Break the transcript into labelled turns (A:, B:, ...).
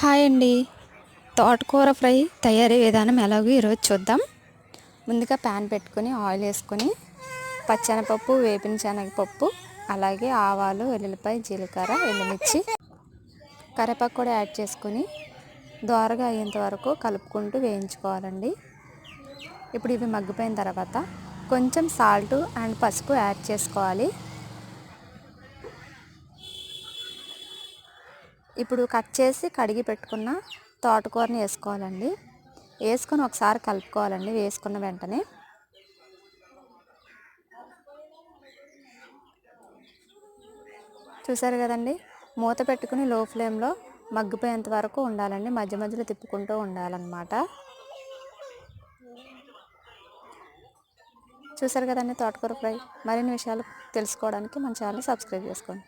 A: Hi అండి. తోటకూర fry తయారీ విధానం ఎలాగో ఈరోజు చూద్దాం. ముందుగా ప్యాన్ పెట్టుకొని ఆయిల్ వేసుకొని పచ్చెనపప్పు, వేపిన శనగపప్పు, అలాగే ఆవాలు, వెల్లుల్లిపాయ, జీలకర్ర, ఎండుమిర్చి, కరివేపాకు కూడా యాడ్ చేసుకొని దోరగా అయ్యేంత వరకు కలుపుకుంటూ వేయించుకోవాలండి. ఇప్పుడు ఇవి మగ్గిపోయిన తర్వాత కొంచెం సాల్ట్ అండ్ పసుపు యాడ్ చేసుకోవాలి. ఇప్పుడు కట్ చేసి కడిగి పెట్టుకున్న తోటకూరని వేసుకోవాలండి. వేసుకొని ఒకసారి కలుపుకోవాలండి. వేసుకున్న వెంటనే చూసారు కదండి, మూత పెట్టుకుని లో ఫ్లేమ్లో మగ్గిపోయేంత వరకు ఉండాలండి. మధ్య మధ్యలో తిప్పుకుంటూ ఉండాలన్నమాట. చూసారు కదండి తోటకూర ఫ్రై. మరిన్ని విషయాలు తెలుసుకోవడానికి మన ఛానల్ సబ్స్క్రైబ్ చేసుకోండి.